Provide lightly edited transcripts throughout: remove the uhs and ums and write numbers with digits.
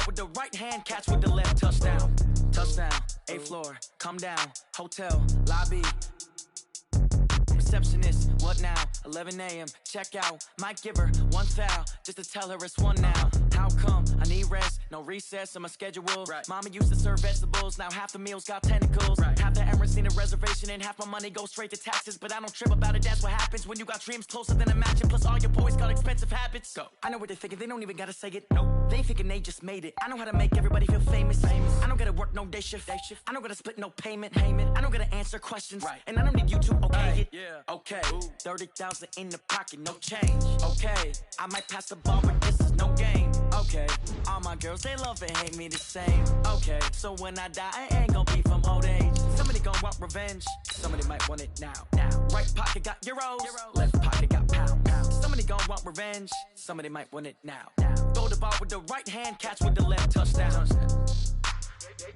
with the right hand, catch with the left. Touchdown, touchdown, 8th floor, come down, hotel, lobby. Receptionist, what now? 11 a.m. Check out. Might give her one foul just to tell her it's one now. How come? I need rest, no recess in my schedule. Right. Mama used to serve vegetables, now half the meals got tentacles. Right. Half the Emirates need a reservation and half my money goes straight to taxes. But I don't trip about it, that's what happens when you got dreams closer than a matching. Plus all your boys got expensive habits. Go. I know what they're thinking, they don't even gotta say it. Nope. They thinking they just made it. I know how to make everybody feel famous. I don't gotta work no day shift. I don't gotta split no payment. I don't gotta answer questions. Right. And I don't need you to okay it. Yeah. Okay, 30,000 in the pocket, no change. Okay, I might pass the ball, but this is no game. Okay, all my girls, they love and hate me the same. Okay, so when I die, I ain't gonna be from old age. Somebody gon' want revenge, somebody might want it now. Right pocket got euros, left pocket got pounds. Somebody gon' want revenge, somebody might want it now. Throw the ball with the right hand, catch with the left. Touchdown.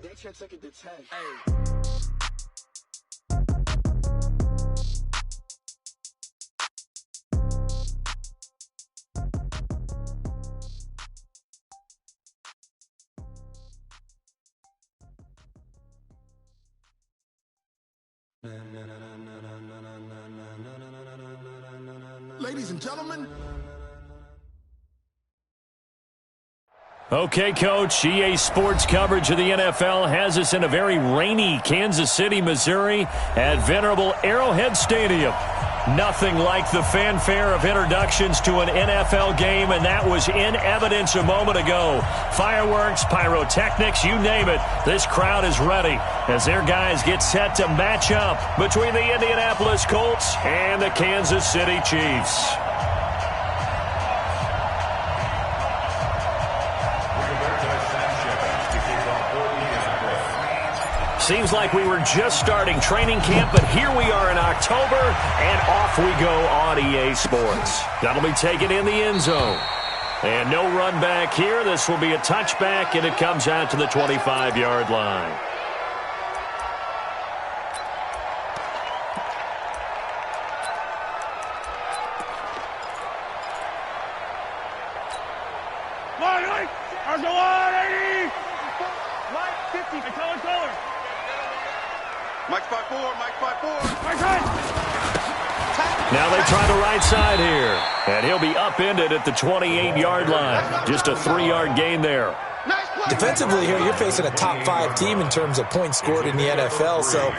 They can't take it to 10. Hey. Ladies and gentlemen. Okay, Coach, EA Sports coverage of the NFL has us in a very rainy Kansas City, Missouri at venerable Arrowhead Stadium. Nothing like the fanfare of introductions to an NFL game, and that was in evidence a moment ago. Fireworks, pyrotechnics, you name it. This crowd is ready as their guys get set to match up between the Indianapolis Colts and the Kansas City Chiefs. Seems like we were just starting training camp, but here we are in October, and off we go on EA Sports. That'll be taken in the end zone. And no run back here. This will be a touchback, and it comes out to the 25-yard line. Mike's 5-4, Mike's 5-4. Now they try the right side here. And he'll be upended at the 28-yard line. Just a 3-yard gain there. Defensively here, you're facing a top 5 team in terms of points scored in the NFL. So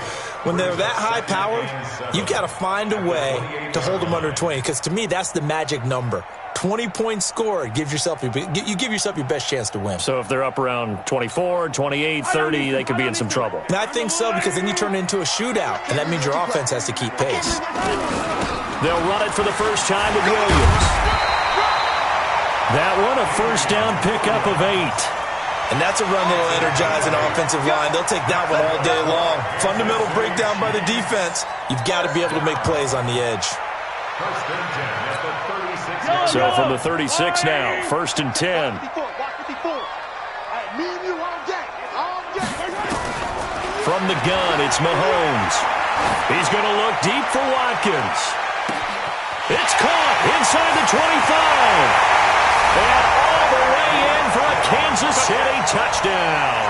when they're that high-powered, you've got to find a way to hold them under 20. Because to me, that's the magic number. 20 points scored, you give yourself your best chance to win. So if they're up around 24, 28, 30, they could be in some trouble. And I think so, because then you turn it into a shootout, and that means your offense has to keep pace. They'll run it for the first time with Williams. That one, a first down pickup of 8. And that's a run that'll energize an offensive line. They'll take that one all day long. Fundamental breakdown by the defense. You've got to be able to make plays on the edge. So from the 36 now, 1st and 10. From the gun, it's Mahomes. He's going to look deep for Watkins. It's caught inside the 25. And all the way in for a Kansas City touchdown.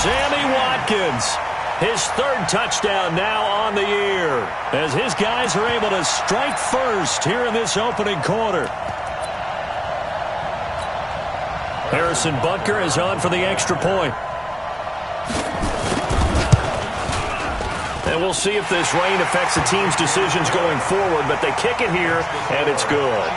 Sammy Watkins. His 3rd touchdown now on the year as his guys are able to strike first here in this opening quarter. Harrison Butker is on for the extra point. And we'll see if this rain affects the team's decisions going forward, but they kick it here, and it's good.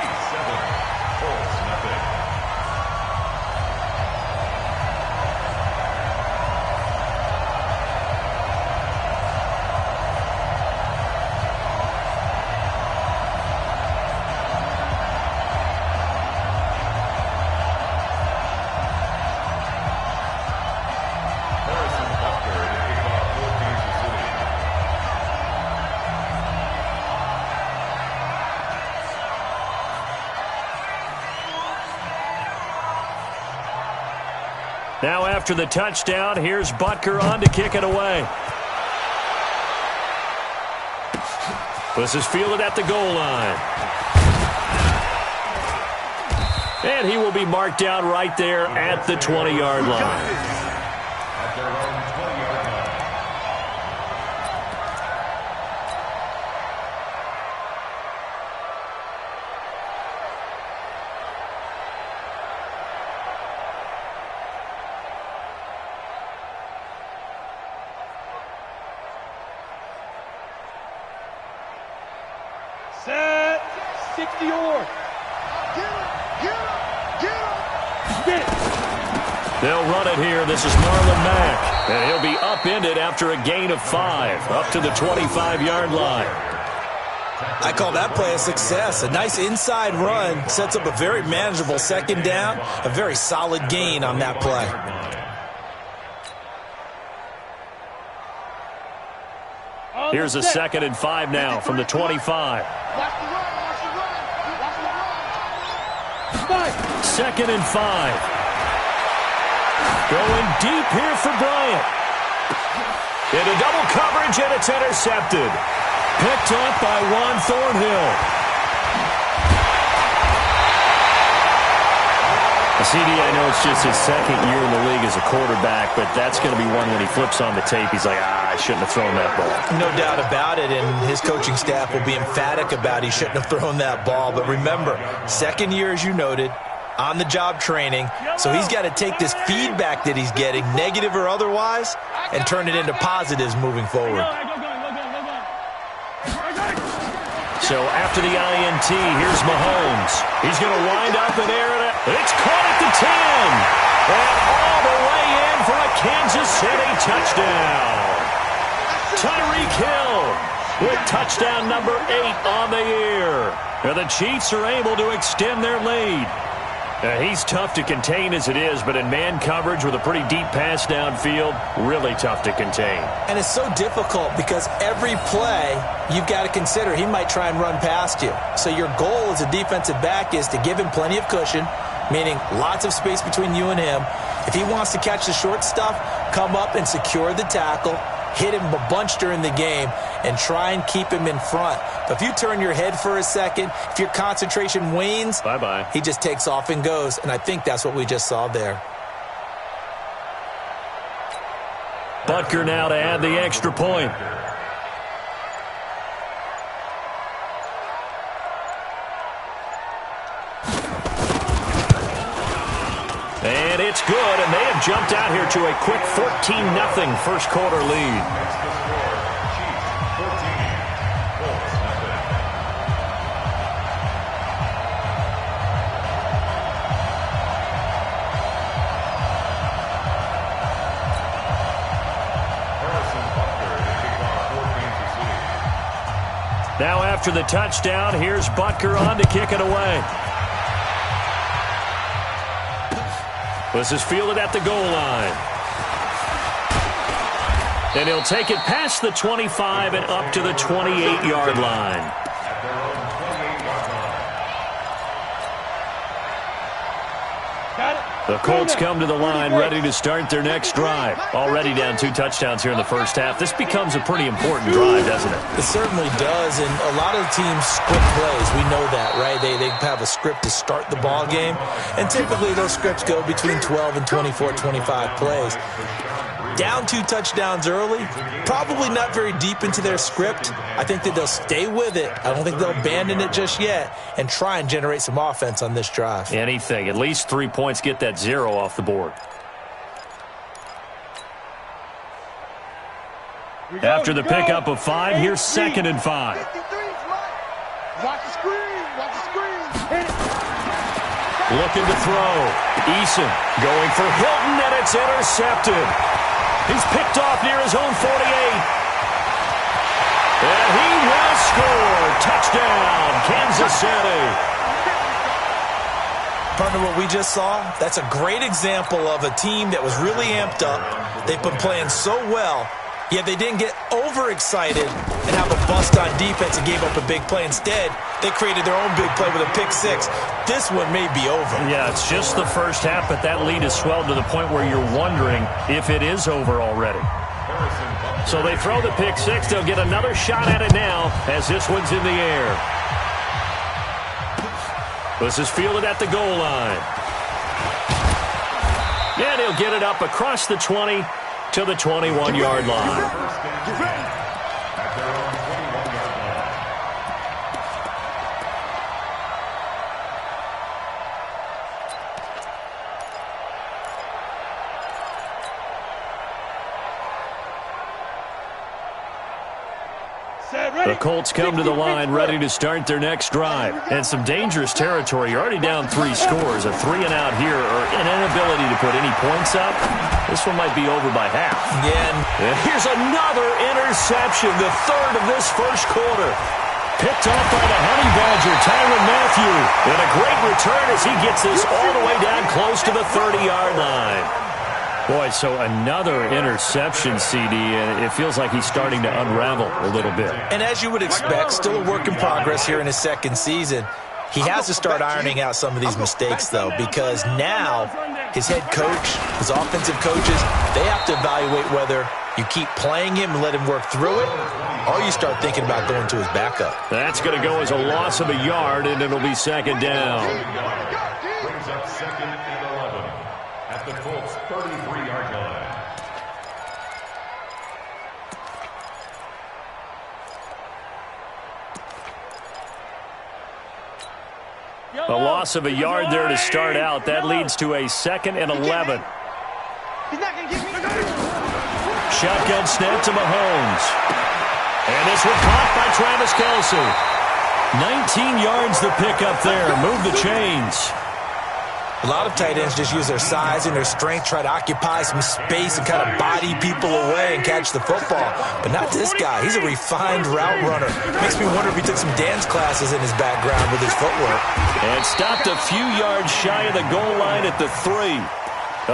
Now after the touchdown, here's Butker on to kick it away. This is fielded at the goal line. And he will be marked down right there at the 20-yard line. Set. 60-yard. Get it. They'll run it here. This is Marlon Mack. And he'll be upended after a gain of 5, up to the 25-yard line. I call that play a success. A nice inside run sets up a very manageable second down, a very solid gain on that play. Here's a 2nd and 5 now from the 25. 2nd and 5. Going deep here for Bryant. Into double coverage, and it's intercepted. Picked up by Juan Thornhill. CD, I know it's just his 2nd year in the league as a quarterback, but that's going to be one when he flips on the tape. He's like, I shouldn't have thrown that ball. No doubt about it, and his coaching staff will be emphatic about he shouldn't have thrown that ball. But remember, 2nd year, as you noted, on-the-job training, so he's got to take this feedback that he's getting, negative or otherwise, and turn it into positives moving forward. So after the INT, here's Mahomes. He's going to wind up and air it. It's caught at the 10. And all the way in for a Kansas City touchdown. Tyreek Hill with touchdown number 8 on the year. And the Chiefs are able to extend their lead. He's tough to contain as it is, but in man coverage with a pretty deep pass downfield, really tough to contain. And it's so difficult because every play you've got to consider he might try and run past you. So your goal as a defensive back is to give him plenty of cushion, meaning lots of space between you and him. If he wants to catch the short stuff, come up and secure the tackle, hit him a bunch during the game, and try and keep him in front. But if you turn your head for a second, if your concentration wanes, bye-bye. He just takes off and goes, and I think that's what we just saw there. Butker now to add the extra point. And it's good, and they have jumped out here to a quick 14-0 first quarter lead. Now after the touchdown, here's Butker on to kick it away. This is fielded at the goal line. And he'll take it past the 25 and up to the 28-yard line. The Colts come to the line ready to start their next drive. Already down 2 touchdowns here in the first half. This becomes a pretty important drive, doesn't it? It certainly does, and a lot of teams script plays. We know that, right? They have a script to start the ball game, and typically those scripts go between 12 and 24, 25 plays. Down 2 touchdowns early, probably not very deep into their script. I think that they'll stay with it. I don't think they'll abandon it just yet and try and generate some offense on this drive. Anything. At least 3 points, get that 0 off the board. After the pickup of 5, here's 2nd and 5. Watch the screen. Watch the screen. Hit it. Looking to throw. Eason going for Hilton, and it's intercepted. He's picked off near his own 48. And he will score. Touchdown, Kansas City. Partner, what we just saw, that's a great example of a team that was really amped up. They've been playing so well, yet they didn't get overexcited and have a bust on defense and gave up a big play. Instead, they created their own big play with a pick 6. This one may be over. Yeah, it's just the first half, but that lead has swelled to the point where you're wondering if it is over already. So they throw the pick 6. They'll get another shot at it now as this one's in the air. This is fielded at the goal line. And he'll get it up across the 20 to the 21-yard line. The Colts come to the line ready to start their next drive. And some dangerous territory. You're already down 3 scores. A 3-and-out here or an inability to put any points up. This one might be over by half. Yeah. And here's another interception, the third of this first quarter. Picked off by the Honey Badger, Tyrann Mathieu. And a great return as he gets this all the way down close to the 30-yard line. Boy, so another interception, CD, and it feels like he's starting to unravel a little bit. And as you would expect, still a work in progress here in his second season. He has to start ironing out some of these mistakes, though, because now his head coach, his offensive coaches, they have to evaluate whether you keep playing him and let him work through it, or you start thinking about going to his backup. That's going to go as a loss of a yard, and it'll be second down. Brings up second and 11 at the Colts' 33-yard line. A loss of a yard there to start out. That leads to a second and 11. Shotgun snap to Mahomes. And this one caught by Travis Kelce. 19 yards the pickup there. Move the chains. A lot of tight ends just use their size and their strength, try to occupy some space and kind of body people away and catch the football. But not this guy. He's a refined route runner. Makes me wonder if he took some dance classes in his background with his footwork. And stopped a few yards shy of the goal line at the 3.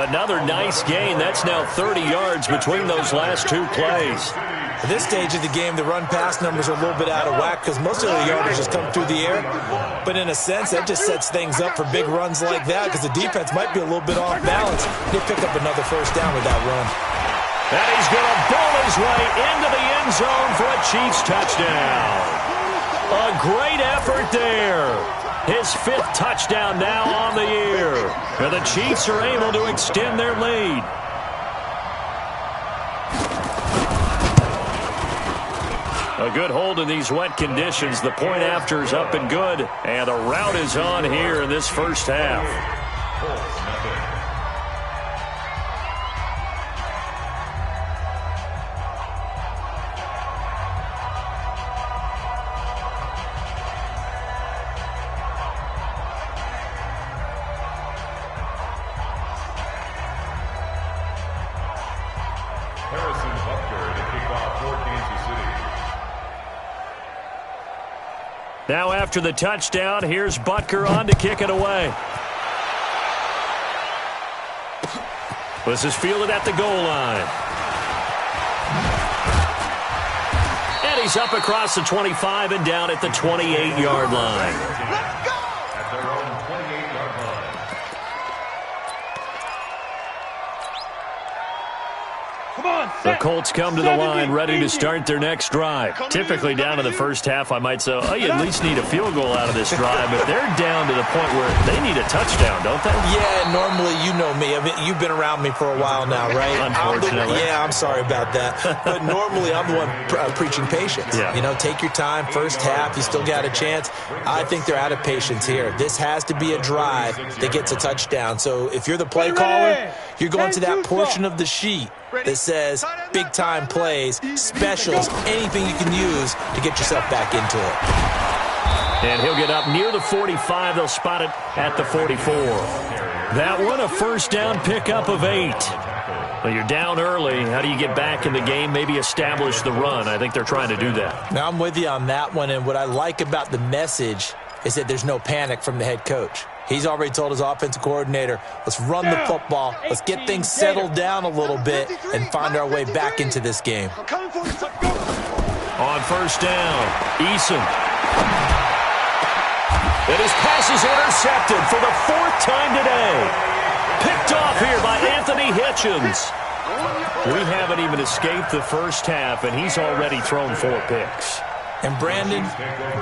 Another nice gain. That's now 30 yards between those last 2 plays. At this stage of the game, the run-pass numbers are a little bit out of whack because most of the yardage just come through the air. But in a sense, that just sets things up for big runs like that because the defense might be a little bit off balance. He'll pick up another first down with that run. And he's going to bowl his way into the end zone for a Chiefs touchdown. A great effort there. His 5th touchdown now on the year. And the Chiefs are able to extend their lead. A good hold in these wet conditions. The point after is up and good. And the route is on here in this first half. Now after the touchdown, here's Butker on to kick it away. This is fielded at the goal line. And he's up across the 25 and down at the 28-yard line. Let's go! At their own 28-yard line. The Colts come to the line ready to start their next drive. Typically down to the first half, I might say, oh, you at least need a field goal out of this drive. But they're down to the point where they need a touchdown, don't they? Yeah, normally, you know me. I mean, you've been around me for a while now, right? Unfortunately. I'm sorry about that. But normally, I'm the one preaching patience. Yeah. You know, take your time. First half, you still got a chance. I think they're out of patience here. This has to be a drive that gets a touchdown. So if you're the play caller, you're going to that portion of the sheet that says big-time plays, specials, anything you can use to get yourself back into it. And he'll get up near the 45. They'll spot it at the 44. That one, a first down pickup of 8. Well, you're down early. How do you get back in the game? Maybe establish the run. I think they're trying to do that. Now, I'm with you on that one, and what I like about the message is that there's no panic from the head coach. He's already told his offensive coordinator, let's run the football, let's get things settled down a little bit, and find our way back into this game. On first down, Eason. And his pass is intercepted for the 4th time today. Picked off here by Anthony Hitchens. We haven't even escaped the first half, and he's already thrown 4 picks. And Brandon,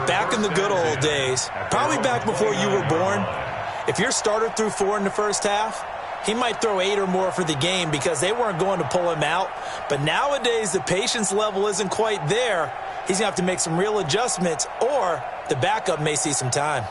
back in the good old days, probably back before you were born, if your starter threw 4 in the first half, he might throw 8 or more for the game because they weren't going to pull him out. But nowadays, the patience level isn't quite there. He's going to have to make some real adjustments, or the backup may see some time.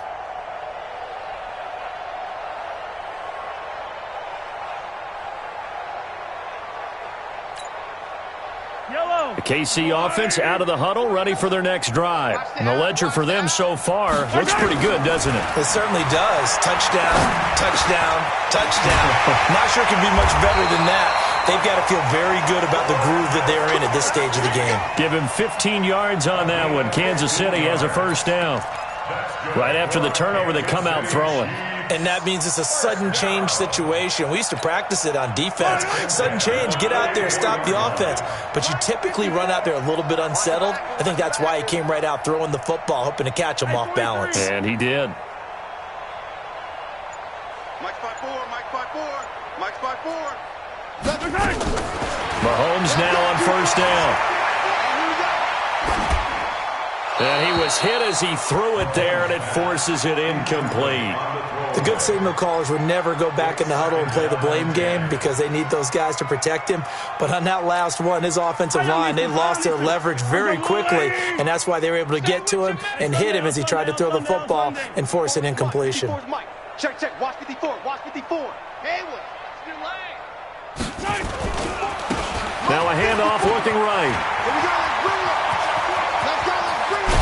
The KC offense out of the huddle, ready for their next drive. And the ledger for them so far looks pretty good, doesn't it? It certainly does. Touchdown, touchdown, touchdown. Not sure it can be much better than that. They've got to feel very good about the groove that they're in at this stage of the game. Give him 15 yards on that one. Kansas City has a first down. Right after the turnover, they come out throwing. And that means it's a sudden change situation. We used to practice it on defense. Sudden change, get out there, stop the offense. But you typically run out there a little bit unsettled. I think that's why he came right out throwing the football, hoping to catch him off balance. And he did. Mike's 5-4, Mike's 5-4, Mike's 5-4. Mahomes now on first down. And he was hit as he threw it there, and it forces it incomplete. The good signal callers would never go back in the huddle and play the blame game because they need those guys to protect him. But on that last one, his offensive line, they lost their leverage very quickly, and that's why they were able to get to him and hit him as he tried to throw the football and force an incompletion. Check, check. Watch 54. Watch 54. Haywood. Now a handoff looking right. Here we go. Let's go. Let's bring it.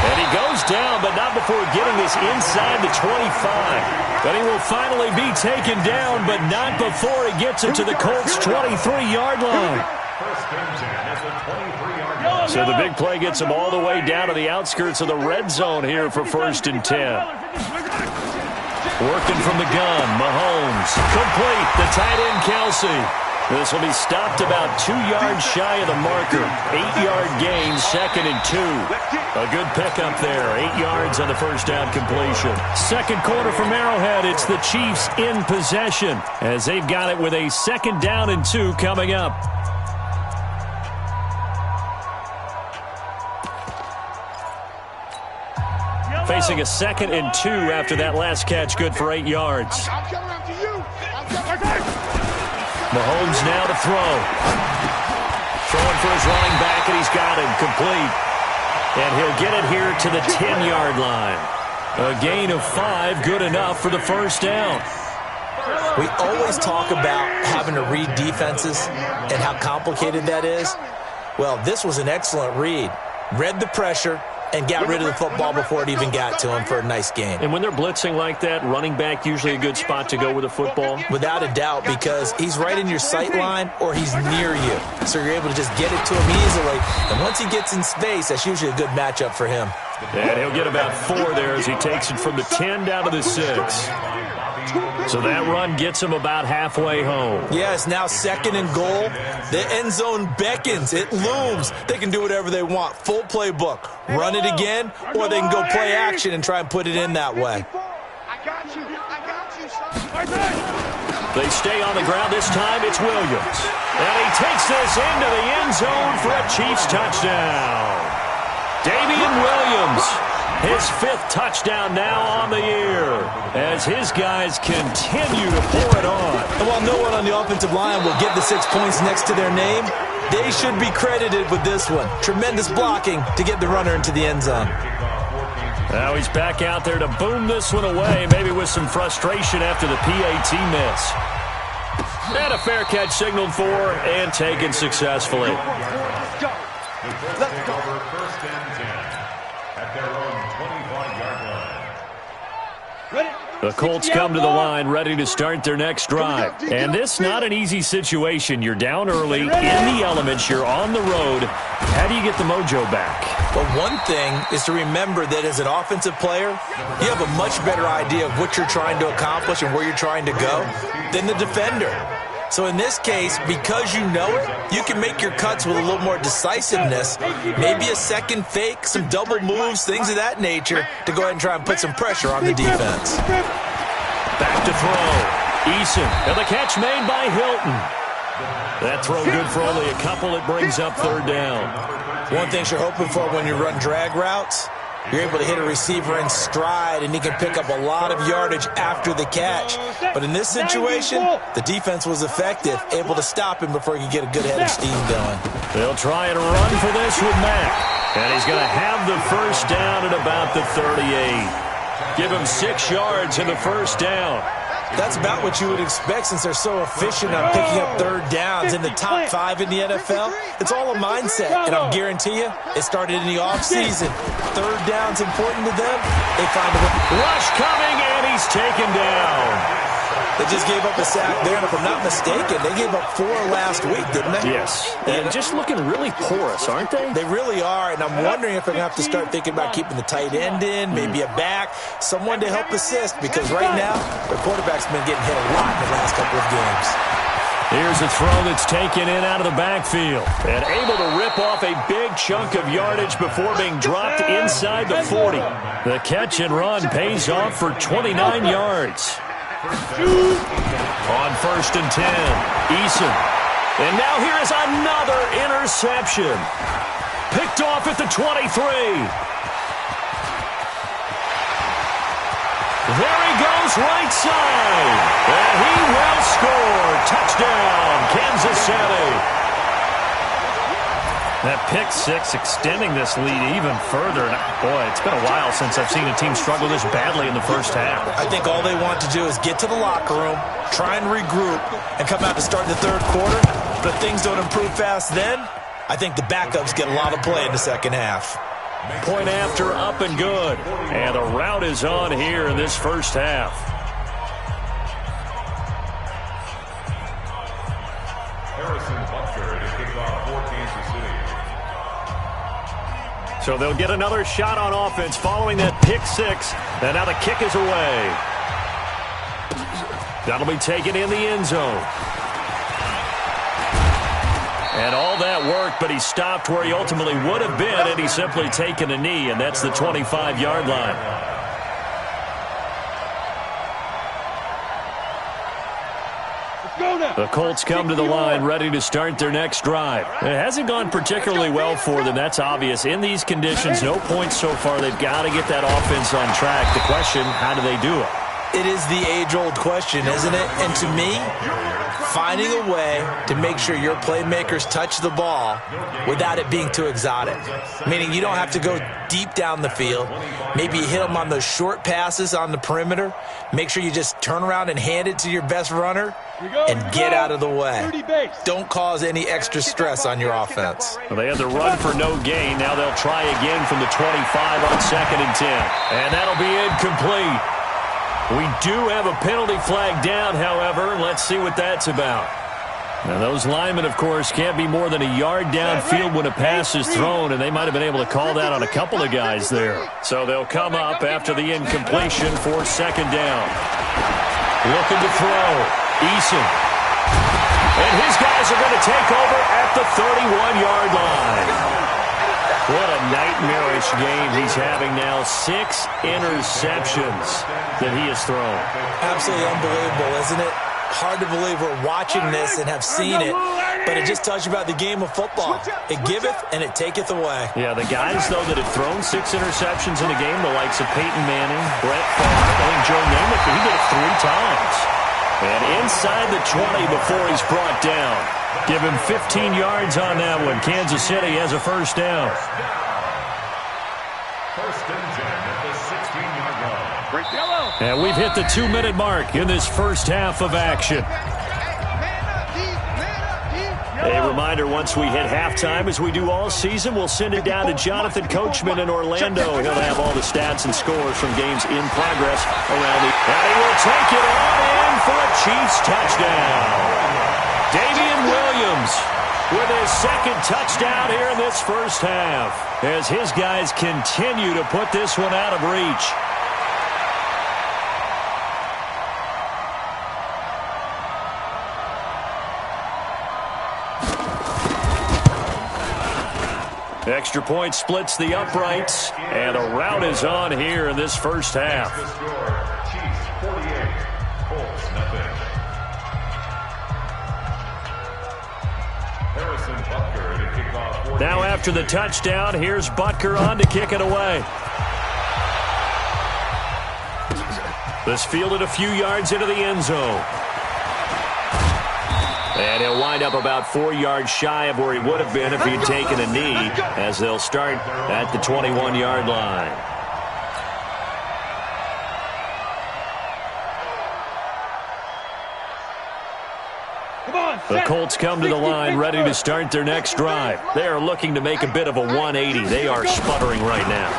And he goes down, but not before getting this inside the 25. But he will finally be taken down, but not before he gets it to the Colts' 23-yard line. So the big play gets him all the way down to the outskirts of the red zone here for 1st and 10. Working from the gun, Mahomes. Complete, the tight end, Kelsey. This will be stopped about 2 yards shy of the marker. 8-yard gain, 2nd and 2. A good pickup there. 8 yards on the first down completion. Second quarter from Arrowhead. It's the Chiefs in possession as they've got it with a 2nd down and 2 coming up. Facing a 2nd and 2 after that last catch, good for 8 yards. I'm coming after you. Mahomes now to throw. Throwing for his running back, and he's got him complete. And he'll get it here to the 10-yard line. A gain of 5, good enough for the first down. We always talk about having to read defenses and how complicated that is. Well, this was an excellent read. Read the pressure and got rid of the football before it even got to him for a nice gain. And when they're blitzing like that, running back usually a good spot to go with the football? Without a doubt, because he's right in your sight line or he's near you. So you're able to just get it to him easily. And once he gets in space, that's usually a good matchup for him. And he'll get about 4 there as he takes it from the 10 down to the 6. So that run gets him about halfway home. Yeah, it's now 2nd and goal. The end zone beckons. It looms. They can do whatever they want. Full playbook. Run it again, or they can go play action and try and put it in that way. I got you, son. They stay on the ground. This time it's Williams. And he takes this into the end zone for a Chiefs touchdown. Damian Williams. His 5th touchdown now on the year as his guys continue to pour it on. And while no one on the offensive line will get the 6 points next to their name, they should be credited with this one. Tremendous blocking to get the runner into the end zone. Now he's back out there to boom this one away, maybe with some frustration after the PAT miss. And a fair catch signaled for and taken successfully. Let's go. Let's go. First and 10 at their own 25-yard line. The Colts come to the line ready to start their next drive. And this not an easy situation. You're down early, in the elements, you're on the road. How do you get the mojo back? But one thing is to remember that as an offensive player, you have a much better idea of what you're trying to accomplish and where you're trying to go than the defender. So in this case, because you know it, you can make your cuts with a little more decisiveness, maybe a second fake, some double moves, things of that nature, to go ahead and try and put some pressure on the defense. Back to throw. Eason, and the catch made by Hilton. That throw good for only a couple. It brings up third down. One thing you're hoping for when you run drag routes, you're able to hit a receiver in stride, and he can pick up a lot of yardage after the catch. But in this situation, the defense was effective, able to stop him before he could get a good head of steam going. They'll try and run for this with Mack. And he's going to have the first down at about the 38. Give him 6 yards in the first down. That's about what you would expect since they're so efficient on picking up third downs in the top 5 in the NFL. It's all a mindset, and I'll guarantee you, it started in the offseason. Third down's important to them. They find a way. Rush coming, and he's taken down. They just gave up a sack there, and if I'm not mistaken, they gave up 4 last week, didn't they? Yes, and just looking really porous, aren't they? They really are, and I'm wondering if they're going to have to start thinking about keeping the tight end in, maybe a back, someone to help assist, because right now, their quarterback's been getting hit a lot in the last couple of games. Here's a throw that's taken in out of the backfield and able to rip off a big chunk of yardage before being dropped inside the 40. The catch and run pays off for 29 yards. On 1st and 10, Eason. And now here is another interception. Picked off at the 23. There he goes, right side. And he will score. Touchdown, Kansas City. That pick 6 extending this lead even further. And boy, it's been a while since I've seen a team struggle this badly in the first half. I think all they want to do is get to the locker room, try and regroup, and come out to start the third quarter. But if things don't improve fast then, I think the backups get a lot of play in the second half. Point after, up and good. And the route is on here in this first half. So they'll get another shot on offense following that pick 6. And now the kick is away. That'll be taken in the end zone. And all that worked, but he stopped where he ultimately would have been, and he's simply taken a knee, and that's the 25-yard line. The Colts come to the line ready to start their next drive. It hasn't gone particularly well for them. That's obvious. In these conditions, no points so far. They've got to get that offense on track. The question, how do they do it? It is the age-old question, isn't it? And to me, finding a way to make sure your playmakers touch the ball without it being too exotic. Meaning you don't have to go deep down the field. Maybe you hit them on those short passes on the perimeter. Make sure you just turn around and hand it to your best runner and get out of the way. Don't cause any extra stress on your offense. Well, they had the run for no gain. Now they'll try again from the 25 on 2nd and 10. And that'll be incomplete. We do have a penalty flag down, however. Let's see what that's about. Now, those linemen, of course, can't be more than a yard downfield when a pass is thrown, and they might have been able to call that on a couple of guys there. So they'll come up after the incompletion for 2nd down. Looking to throw. Eason. And his guys are going to take over at the 31-yard line. What a nightmarish game he's having now. 6 interceptions that he has thrown. Absolutely unbelievable, isn't it? Hard to believe we're watching this and have seen it, but it just tells you about the game of football. It giveth and it taketh away. Yeah, the guys, though, that have thrown 6 interceptions in a game, the likes of Peyton Manning, Brett Favre, I think Joe Namath, he did it 3 times. And inside the 20 before he's brought down. Give him 15 yards on that one. Kansas City has a first down. 1st and 10 at the 16-yard line. And we've hit the 2-minute mark in this first half of action. A reminder, once we hit halftime, as we do all season, we'll send it down to Jonathan Coachman in Orlando. He'll have all the stats and scores from games in progress around the... And he will take it on in for a Chiefs touchdown. Damian Williams with his 2nd touchdown here in this first half as his guys continue to put this one out of reach. Extra point splits the uprights, and a rout is on here in this first half. Chiefs 48, Colts nothing. Now after the touchdown, here's Butker on to kick it away. This fielded a few yards into the end zone. And he'll wind up about 4 yards shy of where he would have been if he'd taken a knee, as they'll start at the 21-yard line. The Colts come to the line ready to start their next drive. They are looking to make a bit of a 180. They are sputtering right now.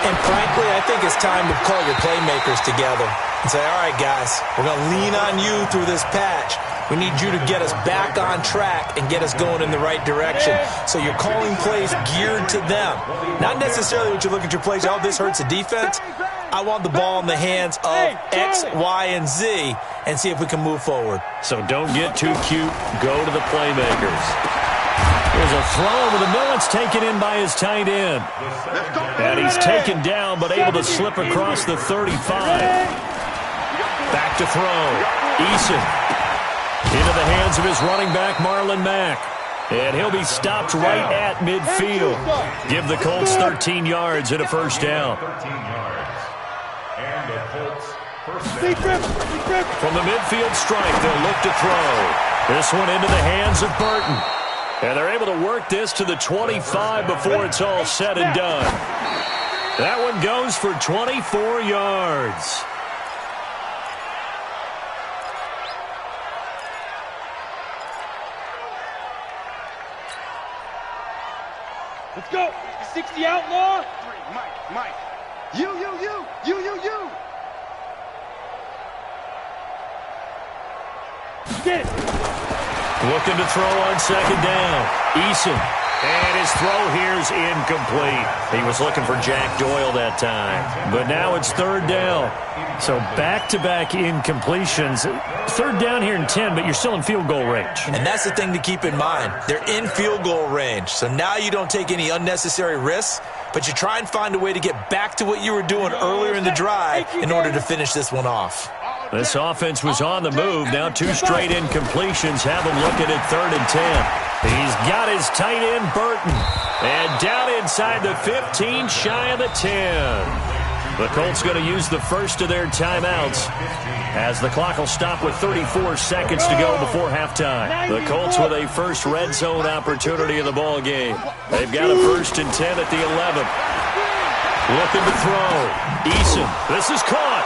And frankly, I think it's time to call your playmakers together and say, all right, guys, we're going to lean on you through this patch. We need you to get us back on track and get us going in the right direction. So you're calling plays geared to them. Not necessarily what you look at your plays, oh, this hurts the defense. I want the ball in the hands of X, Y, and Z and see if we can move forward. So don't get too cute. Go to the playmakers. There's a throw over the middle. It's taken in by his tight end. And he's taken down but able to slip across the 35. Back to throw. Eason into the hands of his running back, Marlon Mack. And he'll be stopped right at midfield. Give the Colts 13 yards and a first down. 13 yards. And the Colts first down. From the midfield strike, they'll look to throw. This one into the hands of Burton. And they're able to work this to the 25 before it's all said and done. That one goes for 24 yards. Let's go. 60 outlaw. 3, Mike. You. Get it. Looking to throw on second down. Eason. And his throw here's incomplete. He was looking for Jack Doyle that time. But now it's third down. So back-to-back incompletions. Third down here in 10, but you're still in field goal range. And that's the thing to keep in mind. They're in field goal range. So now you don't take any unnecessary risks, but you try and find a way to get back to what you were doing earlier in the drive in order to finish this one off. This offense was on the move. Now 2 straight incompletions have him looking at 3rd and 10. He's got his tight end, Burton. And down inside the 15, shy of the 10. The Colts going to use the first of their timeouts as the clock will stop with 34 seconds to go before halftime. The Colts with a first red zone opportunity in the ball game. They've got a 1st and 10 at the 11th. Looking to throw. Eason. This is caught.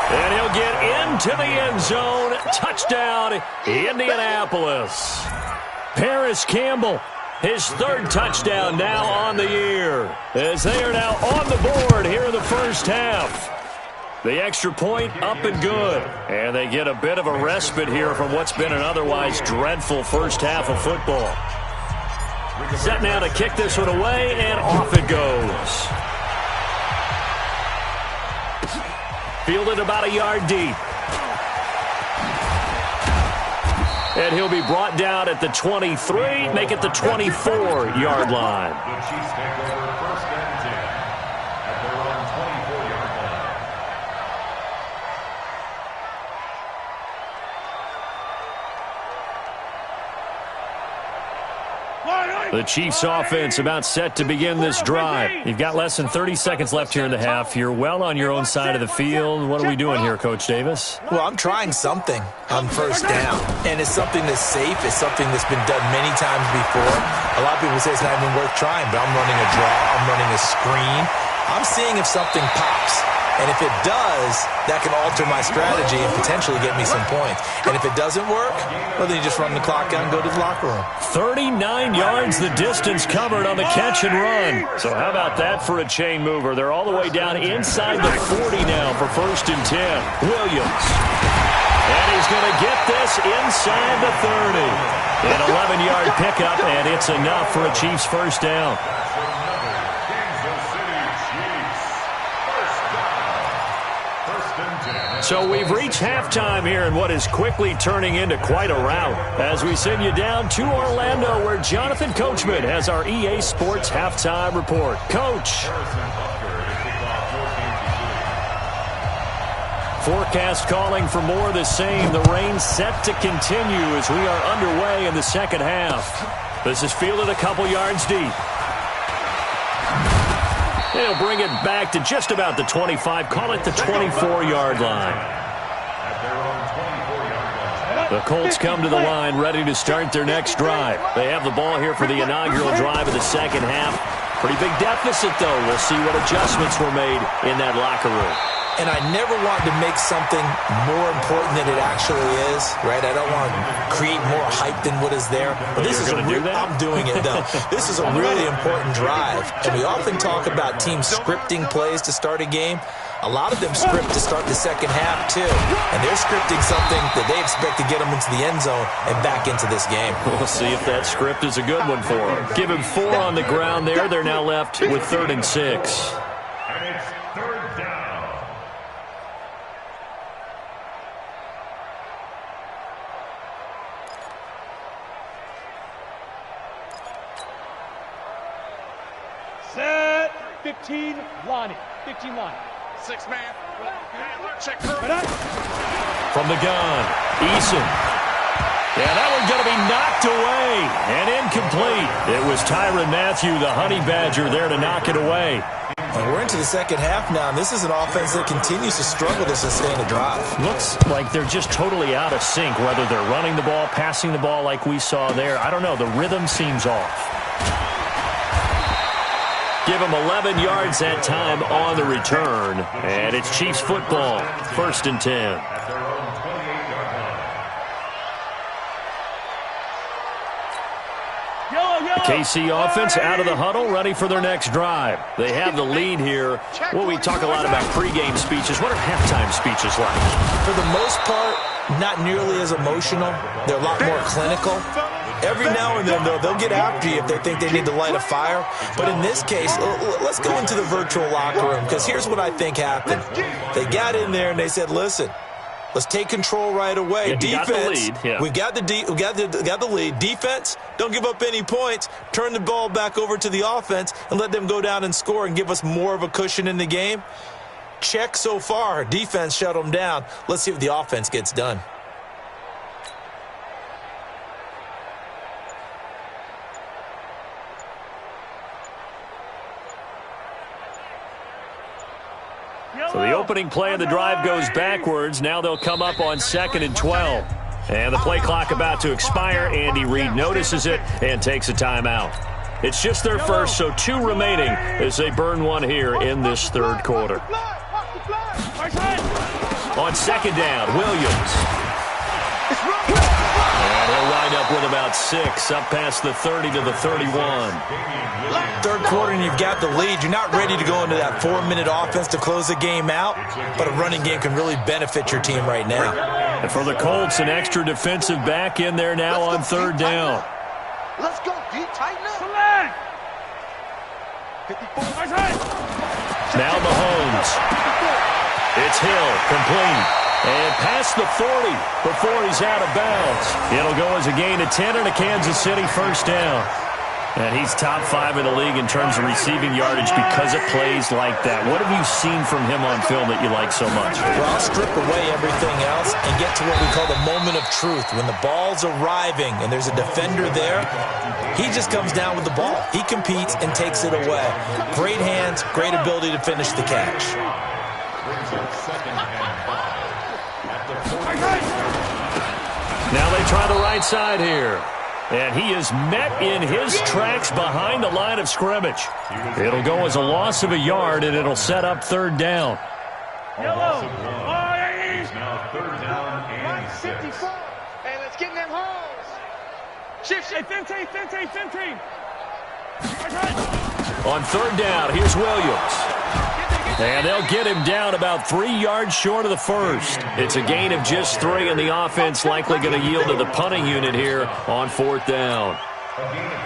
And he'll get into the end zone. Touchdown, Indianapolis. Paris Campbell, his 3rd touchdown now on the year, as they are now on the board here in the first half. The extra point up and good. And they get a bit of a respite here from what's been an otherwise dreadful first half of football. Set now to kick this one away, and off it goes. Fielded about a yard deep. And he'll be brought down at the 23, make it the 24-yard line. The Chiefs take over 1st and 10 at their own 24-yard line. The Chiefs offense about set to begin this drive. You've got less than 30 seconds left here in the half. You're well on your own side of the field. What are we doing here, Coach Davis? Well, I'm trying something on 1st down, and it's something that's safe. It's something that's been done many times before. A lot of people say it's not even worth trying, but I'm running a draw. I'm running a screen. I'm seeing if something pops. And if it does, that can alter my strategy and potentially get me some points. And if it doesn't work, well, then you just run the clock out and go to the locker room. 39 yards the distance covered on the catch and run. So how about that for a chain mover? They're all the way down inside the 40 now for 1st and 10. Williams. And he's going to get this inside the 30. An 11-yard pickup, and it's enough for a Chiefs first down. So we've reached halftime here in what is quickly turning into quite a rout as we send you down to Orlando where Jonathan Coachman has our EA Sports Halftime Report. Coach. forecast calling for more of the same. The rain set to continue as we are underway in the second half. This is fielded a couple yards deep. They'll bring it back to just about the 25. Call it the 24-yard line. The Colts come to the line ready to start their next drive. They have the ball here for the inaugural drive of the second half. Pretty big deficit, though. We'll see what adjustments were made in that locker room. And I never want to make something more important than it actually is, right? I don't want to create more hype than what is there. But this is I'm doing it, though. This is a really important drive. And we often talk about teams scripting plays to start a game. A lot of them script to start the second half, too. And they're scripting something that they expect to get them into the end zone and back into this game. We'll see if that script is a good one for them. Give him 4 on the ground there. They're now left with 3rd and 6. And it's 3rd down. Set. 15, Lonnie. 15 line. 6-man. Check. From the gun, Eason. Yeah, that one's going to be knocked away and incomplete. It was Tyrann Mathieu, the Honey Badger, there to knock it away. And we're into the second half now, and this is an offense that continues to struggle to sustain a drive. Looks like they're just totally out of sync, whether they're running the ball, passing the ball like we saw there. I don't know. The rhythm seems off. Give them 11 yards that time on the return. And it's Chiefs football, 1st and 10. At their own 28-yard line. The KC offense out of the huddle, ready for their next drive. They have the lead here. Well, we talk a lot about pregame speeches. What are halftime speeches like? For the most part, not nearly as emotional. They're a lot more clinical. Every now and then, though, they'll get after you if they think they need to light a fire. But in this case, let's go into the virtual locker room, because here's what I think happened. They got in there and they said, listen, let's take control right away. Yeah, Defense, we've got the lead. Defense, don't give up any points. Turn the ball back over to the offense and let them go down and score and give us more of a cushion in the game. Check so far. Defense shut them down. Let's see what the offense gets done. So the opening play of the drive goes backwards. Now they'll come up on 2nd and 12. And the play clock about to expire. Andy Reid notices it and takes a timeout. It's just their first, so 2 remaining as they burn one here in this 3rd quarter. On 2nd down, Williams. And he'll wind up with about 6, up past the 30 to the 31. 3rd quarter and you've got the lead. You're not ready to go into that 4-minute offense to close the game out, but a running game can really benefit your team right now. And for the Colts, an extra defensive back in there now on 3rd down. Let's go, D. Tighten up. Select. 54. Now Mahomes. It's Hill, complete. And past the 40 before he's out of bounds. It'll go as a gain of 10 and a Kansas City 1st down. And he's top 5 in the league in terms of receiving yardage because of plays like that. What have you seen from him on film that you like so much? Well, I'll strip away everything else and get to what we call the moment of truth. When the ball's arriving and there's a defender there, he just comes down with the ball. He competes and takes it away. Great hands, great ability to finish the catch. Now they try the right side here. And he is met in his tracks behind the line of scrimmage. It'll go as a loss of a yard, and it'll set up 3rd down. Yellow. It's now 3rd down and 6. Hey, let's get in them holes. Shift, 15. On 3rd down, here's Williams. And they'll get him down about 3 yards short of the first. It's a gain of just 3, and the offense likely going to yield to the punting unit here on 4th down.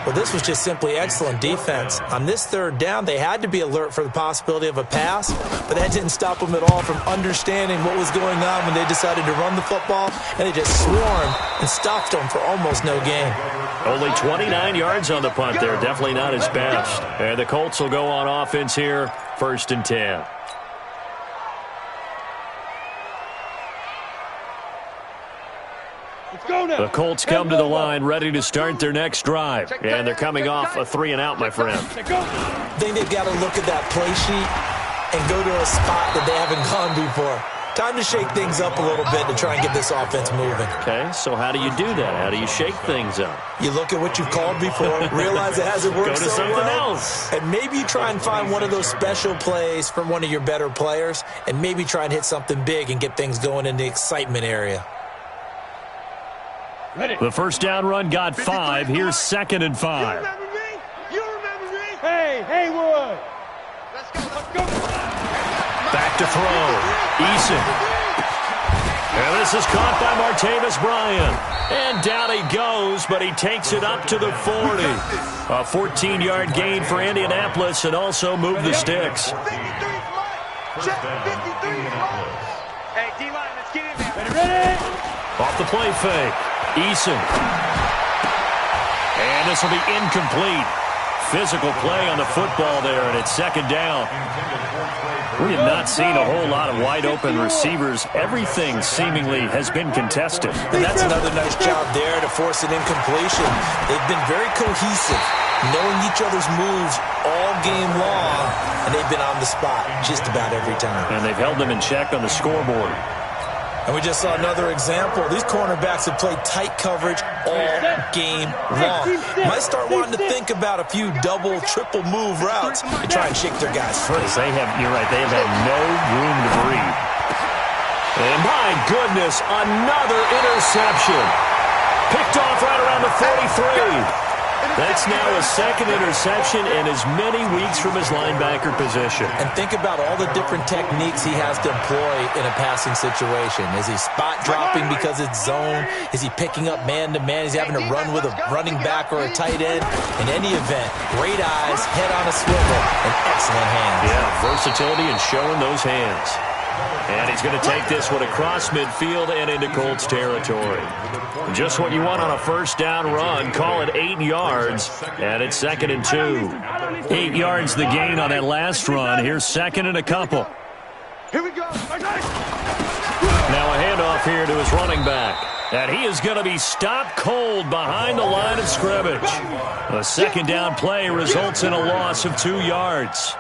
Well, this was just simply excellent defense. On this 3rd down, they had to be alert for the possibility of a pass, but that didn't stop them at all from understanding what was going on when they decided to run the football, and they just swarmed and stuffed them for almost no gain. Only 29 yards on the punt there. Definitely not his best. And the Colts will go on offense here, 1st and 10. The Colts come to the line ready to start their next drive. And they're coming off a 3-and-out, my friend. I think they've got to look at that play sheet and go to a spot that they haven't gone before. Time to shake things up a little bit to try and get this offense moving. Okay, so how do you do that? How do you shake things up? You look at what you've called before, realize it hasn't worked so so something well, else. and maybe you try and find one of those special plays from one of your better players, and maybe try and hit something big and get things going in the excitement area. The first down run got 5. Here's 2nd and 5. You remember me? You remember me? Hey, Haywood. Let's go. Back to throw. Eason. And this is caught by Martavis Bryant. And down he goes, but he takes it up to the 40. A 14-yard gain for Indianapolis and also move the sticks. 53 Check 53 Hey, D-line, let's get in there. Ready? Off the play fake. Eason. And this will be incomplete. Physical play on the football there, and it's 2nd down. We have not seen a whole lot of wide-open receivers. Everything seemingly has been contested. And that's another nice job there to force an incompletion. They've been very cohesive, knowing each other's moves all game long, and they've been on the spot just about every time. And they've held them in check on the scoreboard. And we just saw another example. These cornerbacks have played tight coverage all game long. Might start wanting to think about a few double, triple move routes to try and shake their guys free. You're right, they have had no room to breathe. And my goodness, another interception. Picked off right around the 43. That's now a 2nd interception and as many weeks from his linebacker position. And think about all the different techniques he has to employ in a passing situation. Is he spot dropping because it's zone? Is he picking up man-to-man? Is he having to run with a running back or a tight end? In any event, great eyes, head on a swivel, and excellent hands. Yeah, versatility and showing those hands. And he's going to take this one across midfield and into Colts territory. Just what you want on a first down run. Call it 8 yards, and it's 2nd and 2. 8 yards the gain on that last run. Here's 2nd and a couple. Here we go. Now a handoff here to his running back. And he is going to be stopped cold behind the line of scrimmage. A 2nd down play results in a loss of 2 yards.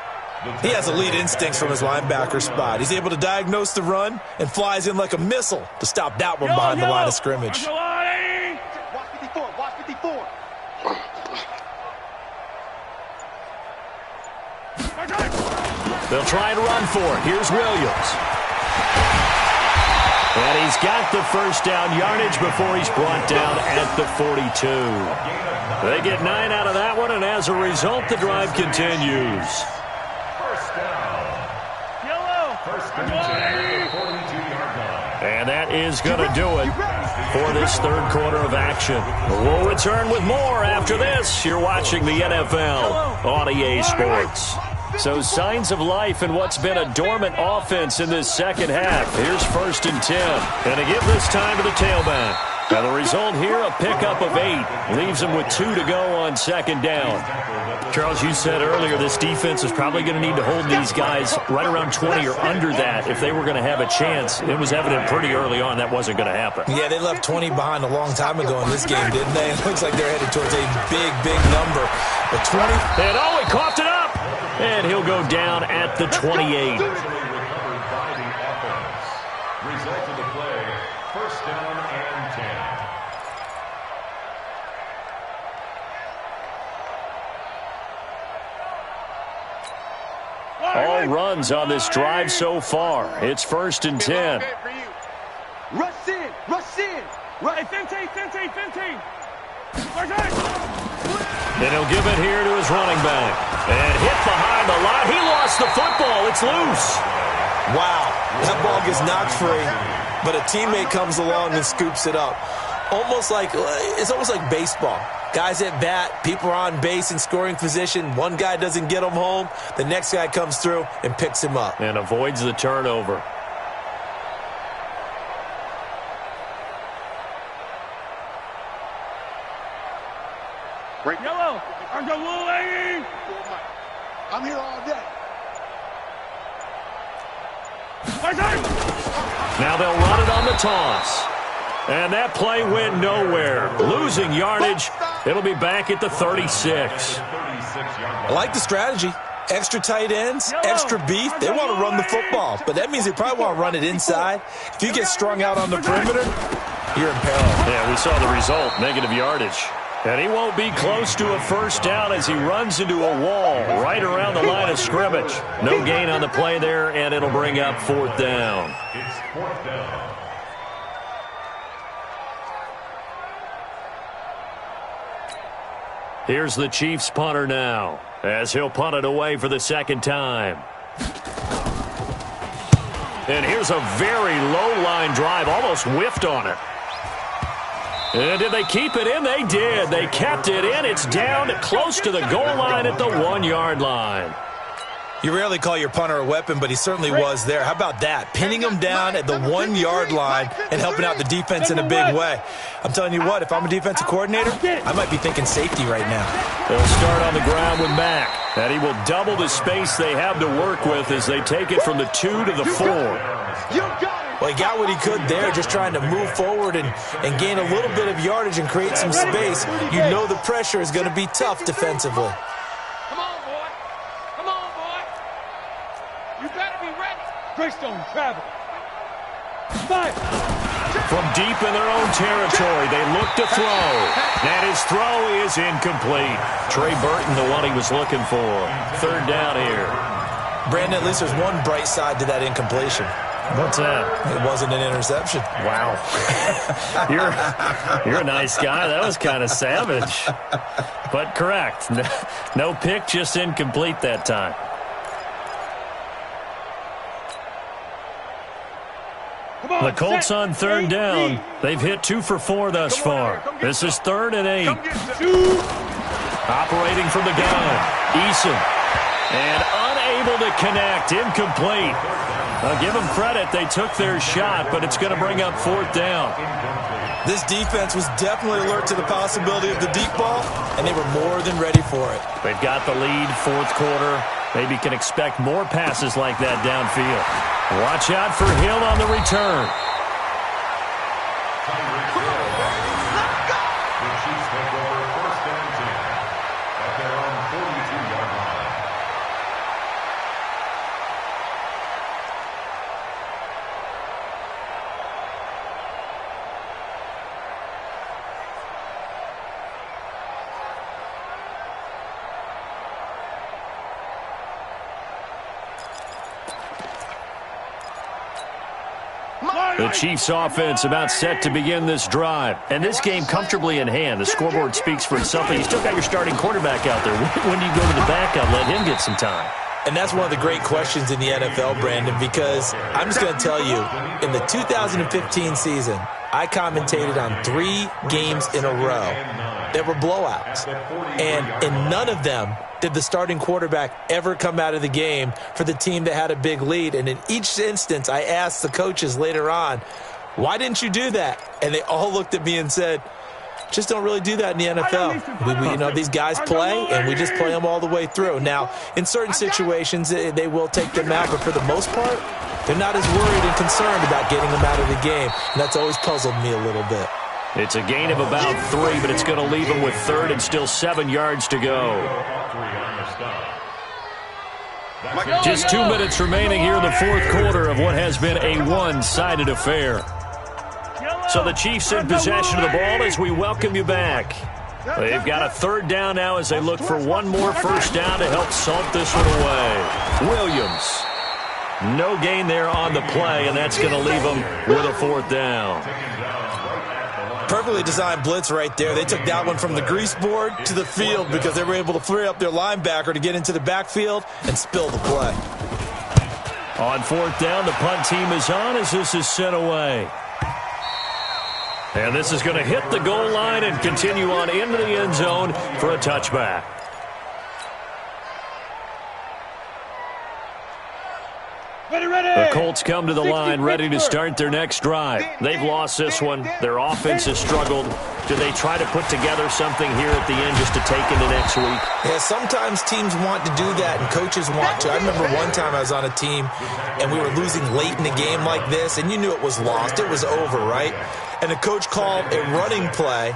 He has elite instincts from his linebacker spot. He's able to diagnose the run and flies in like a missile to stop that one behind the line of scrimmage. Watch 54. Watch 54. They'll try and run for it. Here's Williams. And he's got the first down yardage before he's brought down at the 42. They get 9 out of that one, and as a result, the drive continues. And that is going to do it for this 3rd quarter of action. We'll return with more after this. You're watching the NFL on EA Sports. So signs of life in what's been a dormant offense in this 2nd half. Here's 1st and 10. And to give this time to the tailback. Now the result here, a pickup of 8. Leaves them with 2 to go on 2nd down. Charles, you said earlier this defense is probably going to need to hold these guys right around 20 or under that if they were going to have a chance. It was evident pretty early on that wasn't going to happen. Yeah, they left 20 behind a long time ago in this game, didn't they? It looks like they're headed towards a big, big number. But 20... And he coughed it up! And he'll go down at the 28. Result of the play, 1st down and 10. All runs on this drive so far. It's 1st and 10. Rush in. Rush in. Right. 15. And he'll give it here to his running back. And hit behind the line. He lost the football. It's loose. Wow. That ball gets knocked free, but a teammate comes along and scoops it up. It's almost like baseball. Guys at bat, people are on base in scoring position. One guy doesn't get him home. The next guy comes through and picks him up. And avoids the turnover. Yellow. I'm here all day. Now they'll run it on the toss. And that play went nowhere. Losing yardage. It'll be back at the 36. I like the strategy. Extra tight ends, extra beef. They want to run the football, but that means they probably want to run it inside. If you get strung out on the perimeter, you're in peril. Yeah, we saw the result, negative yardage. And he won't be close to a first down as he runs into a wall right around the line of scrimmage. No gain on the play there, and it'll bring up 4th down. It's 4th down. Here's the Chiefs punter now, as he'll punt it away for the 2nd time. And here's a very low-line drive, almost whiffed on it. And did they keep it in? They did. They kept it in. It's down close to the goal line at the 1-yard line. You rarely call your punter a weapon, but he certainly was there. How about that? Pinning him down at the 1-yard line and helping out the defense in a big way. I'm telling you what, if I'm a defensive coordinator, I might be thinking safety right now. They'll start on the ground with Mack, and he will double the space they have to work with as they take it from the 2 to the 4. Well, he got what he could there, just trying to move forward and gain a little bit of yardage and create some space. You know the pressure is going to be tough defensively. Greystone travel. From deep in their own territory, they look to throw. And his throw is incomplete. Trey Burton, the one he was looking for. 3rd down here. Brandon, at least there's one bright side to that incompletion. What's that? It wasn't an interception. Wow. You're a nice guy. That was kind of savage. But correct. No pick, just incomplete that time. The Colts on 3rd down. They've hit 2 for 4 thus far. This is 3rd and 8. Operating from the gun. Eason. And unable to connect. Incomplete. I'll give them credit. They took their shot, but it's going to bring up 4th down. This defense was definitely alert to the possibility of the deep ball, and they were more than ready for it. They've got the lead, 4th quarter. Maybe can expect more passes like that downfield. Watch out for Hill on the return. The Chiefs take over 1st and 10 at their own 42-yard line. The Chiefs offense about set to begin this drive. And this game comfortably in hand. The scoreboard speaks for itself, but you still got your starting quarterback out there. When do you go to the backup, let him get some time? And that's one of the great questions in the NFL, Brandon, because I'm just going to tell you, in the 2015 season, I commentated on 3 games in a row that were blowouts. And in none of them did the starting quarterback ever come out of the game for the team that had a big lead. And in each instance, I asked the coaches later on, why didn't you do that? And they all looked at me and said, just don't really do that in the NFL. These guys play, and we just play them all the way through. Now, in certain situations, they will take them out, but for the most part, they're not as worried and concerned about getting them out of the game. And that's always puzzled me a little bit. It's a gain of about 3, but it's going to leave them with 3rd and still 7 yards to go. Just 2 minutes remaining here in the 4th quarter of what has been a one-sided affair. So the Chiefs in possession of the ball as we welcome you back. They've got a 3rd down now as they look for one more first down to help salt this one away. Williams. No gain there on the play, and that's going to leave them with a 4th down. Perfectly designed blitz right there. They took that one from the grease board to the field because they were able to free up their linebacker to get into the backfield and spill the play. On 4th down, the punt team is on as this is sent away. And this is going to hit the goal line and continue on into the end zone for a touchback. Ready, ready! The Colts come to the line ready to start their next drive. They've lost this one. Their offense has struggled. Do they try to put together something here at the end just to take into next week? Yeah, sometimes teams want to do that and coaches want to. I remember one time I was on a team and we were losing late in the game like this, and you knew it was lost. It was over, right? And the coach called a running play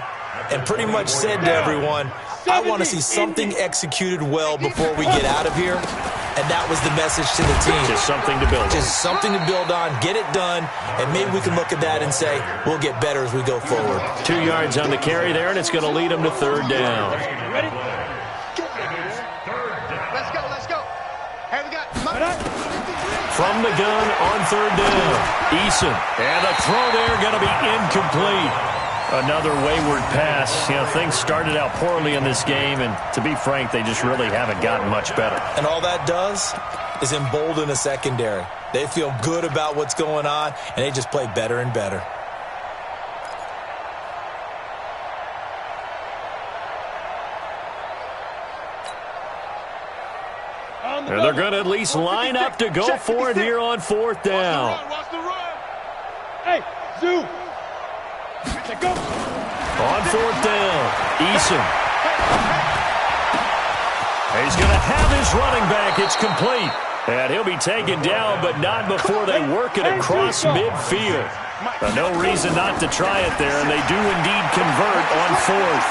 and pretty much said to everyone, I want to see something executed well before we get out of here. And that was the message to the team. Just something to build on. Just something to build on, get it done, and maybe we can look at that and say, we'll get better as we go forward. 2 yards on the carry there, and it's going to lead them to third down. Ready? Let's go. Hey, we got From the gun on third down, Eason. And the throw there going to be incomplete. Another wayward pass. You know, things started out poorly in this game, and to be frank, they just really haven't gotten much better. And all that does is embolden a secondary. They feel good about what's going on, and they just play better and better. And they're going to at least line up to go for it here on fourth down. Watch the run. Hey, Zoo. Go. On fourth down, Eason. He's going to have his running back. It's complete. And he'll be taken down, but not before they work it across midfield. No reason not to try it there, and they do indeed convert on fourth.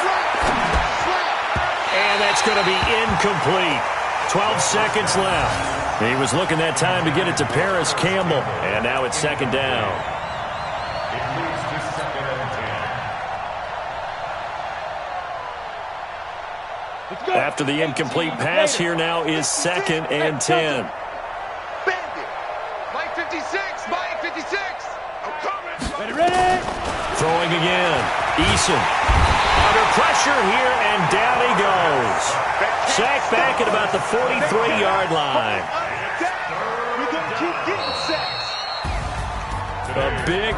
And that's going to be incomplete. 12 seconds left. He was looking that time to get it to Paris Campbell. And now it's second down. After the incomplete pass, here now is second and 10. Bandit. Mike 56. Mike 56. I'm coming. Ready? Throwing again. Eason. Under pressure here, and down he goes. Sacked back at about the 43-yard line. We're going to keep getting sacks. A big